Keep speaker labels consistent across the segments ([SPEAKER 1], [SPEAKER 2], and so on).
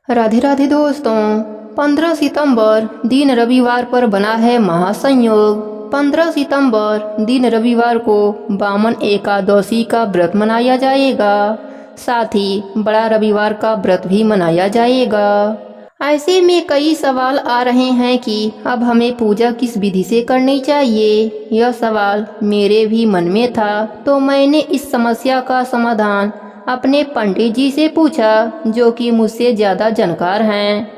[SPEAKER 1] राधे राधे दोस्तों। 15 सितंबर दिन रविवार पर बना है महासंयोग। 15 सितंबर दिन रविवार को वामन एकादशी का व्रत मनाया जाएगा। साथ ही बड़ा रविवार का व्रत भी मनाया जाएगा। ऐसे में कई सवाल आ रहे हैं कि अब हमें पूजा किस विधि से करनी चाहिए। यह सवाल मेरे भी मन में था, तो मैंने इस समस्या का समाधान अपने पंडित जी से पूछा, जो कि मुझसे ज़्यादा जानकार हैं।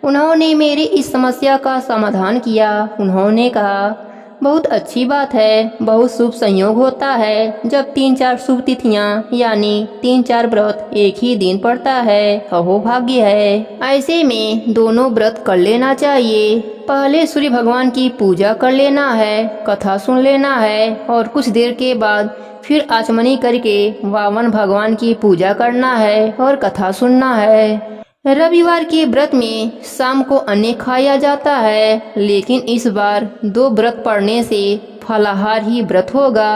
[SPEAKER 1] उन्होंने मेरी इस समस्या का समाधान किया। उन्होंने कहा, बहुत अच्छी बात है, बहुत शुभ संयोग होता है जब 3-4 शुभ तिथियां यानी 3-4 व्रत एक ही दिन पड़ता है। अहो भाग्य है। ऐसे में दोनों व्रत कर लेना चाहिए। पहले सूर्य भगवान की पूजा कर लेना है, कथा सुन लेना है और कुछ देर के बाद फिर आचमनी करके वामन भगवान की पूजा करना है और कथा सुनना है। रविवार के व्रत में शाम को अन्न खाया जाता है, लेकिन इस बार 2 व्रत पड़ने से फलाहार ही व्रत होगा।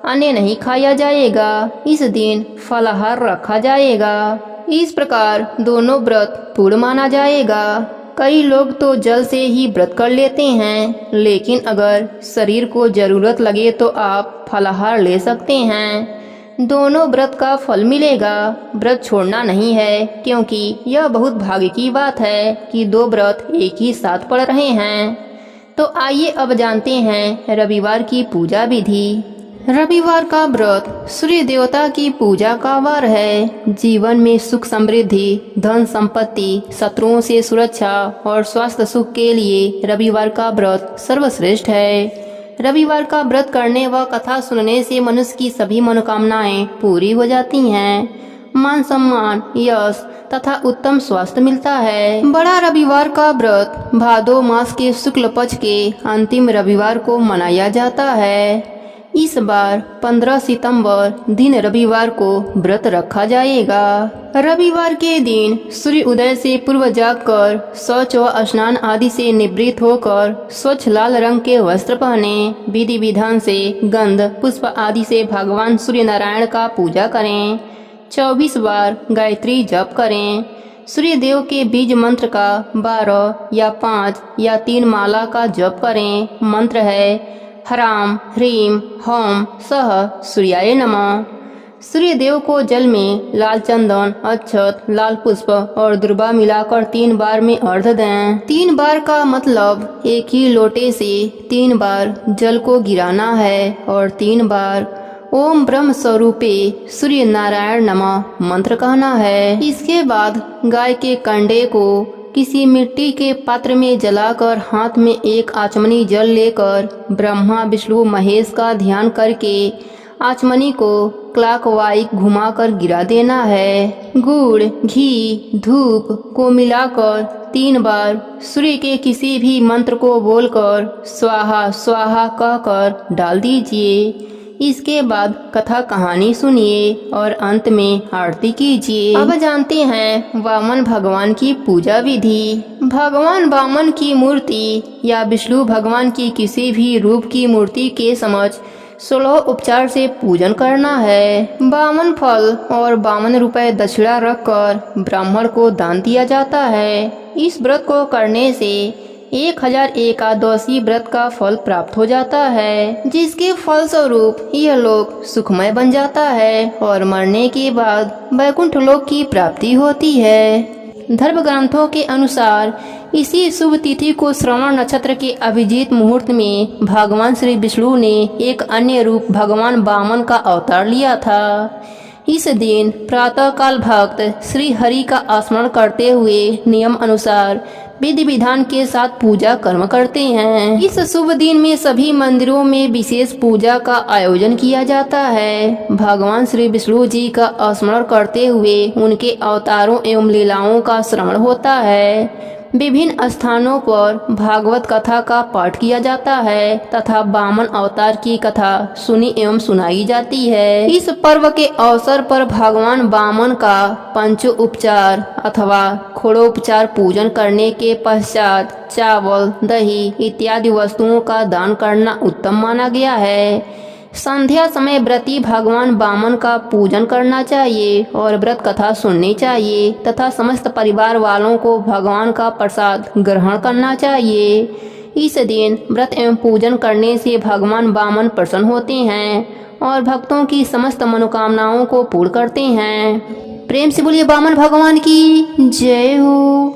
[SPEAKER 1] अन्न नहीं खाया जाएगा, इस दिन फलाहार रखा जाएगा। इस प्रकार दोनों व्रत पूर्ण माना जाएगा। कई लोग तो जल से ही व्रत कर लेते हैं, लेकिन अगर शरीर को जरूरत लगे तो आप फलाहार ले सकते हैं। दोनों व्रत का फल मिलेगा। व्रत छोड़ना नहीं है, क्योंकि यह बहुत भाग्य की बात है कि 2 व्रत एक ही साथ पड़ रहे हैं। तो आइए अब जानते हैं रविवार की पूजा विधि। रविवार का व्रत सूर्य देवता की पूजा का वार है। जीवन में सुख समृद्धि, धन संपत्ति, शत्रुओं से सुरक्षा और स्वास्थ्य सुख के लिए रविवार का व्रत सर्वश्रेष्ठ है। रविवार का व्रत करने व कथा सुनने से मनुष्य की सभी मनोकामनाएं पूरी हो जाती हैं। मान सम्मान, यश तथा उत्तम स्वास्थ्य मिलता है। बड़ा रविवार का व्रत भादो मास के शुक्ल पक्ष के अंतिम रविवार को मनाया जाता है। इस बार 15 सितंबर दिन रविवार को व्रत रखा जाएगा। रविवार के दिन सूर्य उदय से पूर्व जागकर शौच व स्नान आदि से निवृत्त होकर स्वच्छ लाल रंग के वस्त्र पहने, विधि विधान से गंध पुष्प आदि से भगवान सूर्य नारायण का पूजा करें। 24 बार गायत्री जप करें। सूर्य देव के बीज मंत्र का 12 या 5 या 3 माला का जप करें। मंत्र है ह्राम ह्रीम हौम सह सूर्याय नमः। सूर्य देव को जल में लाल चंदन, अक्षत, लाल पुष्प और दुर्वा मिलाकर 3 बार में अर्घ दें। 3 बार का मतलब एक ही लोटे से 3 बार जल को गिराना है और 3 बार ओम ब्रह्म स्वरूपे सूर्य नारायण नमः मंत्र कहना है। इसके बाद गाय के कंडे को किसी मिट्टी के पात्र में जलाकर हाथ में एक आचमनी जल लेकर ब्रह्मा विष्णु महेश का ध्यान करके आचमनी को क्लॉकवाइज घुमाकर गिरा देना है। गुड़, घी, धूप को मिलाकर 3 बार सूर्य के किसी भी मंत्र को बोलकर स्वाहा स्वाहा कहकर डाल दीजिए। इसके बाद कथा कहानी सुनिए और अंत में आरती कीजिए। अब जानते हैं वामन भगवान की पूजा विधि। भगवान वामन की मूर्ति या विष्णु भगवान की किसी भी रूप की मूर्ति के समक्ष 16 उपचार से पूजन करना है। 52 फल और 52 रुपए दक्षिणा रखकर ब्राह्मण को दान दिया जाता है। इस व्रत को करने से 1000 एकादशी व्रत का फल प्राप्त हो जाता है, जिसके फलस्वरूप यह लोक सुखमय बन जाता है और मरने के बाद वैकुंठ लोक की प्राप्ति होती है। धर्म ग्रंथों के अनुसार इसी शुभ तिथि को श्रवण नक्षत्र के अभिजीत मुहूर्त में भगवान श्री विष्णु ने एक अन्य रूप भगवान वामन का अवतार लिया था। इस दिन प्रातःकाल भक्त श्री हरि का स्मरण करते हुए नियम अनुसार विधि विधान के साथ पूजा कर्म करते हैं। इस शुभ दिन में सभी मंदिरों में विशेष पूजा का आयोजन किया जाता है। भगवान श्री विष्णु जी का स्मरण करते हुए उनके अवतारों एवं लीलाओं का श्रवण होता है। विभिन्न स्थानों पर भागवत कथा का पाठ किया जाता है तथा वामन अवतार की कथा सुनी एवं सुनाई जाती है। इस पर्व के अवसर पर भगवान वामन का पंचो उपचार अथवा खोड़ोपचार पूजन करने के पश्चात चावल, दही इत्यादि वस्तुओं का दान करना उत्तम माना गया है। संध्या समय व्रती भगवान वामन का पूजन करना चाहिए और व्रत कथा सुननी चाहिए तथा समस्त परिवार वालों को भगवान का प्रसाद ग्रहण करना चाहिए। इस दिन व्रत एवं पूजन करने से भगवान वामन प्रसन्न होते हैं और भक्तों की समस्त मनोकामनाओं को पूर्ण करते हैं। प्रेम से बोलिए वामन भगवान की जय हो।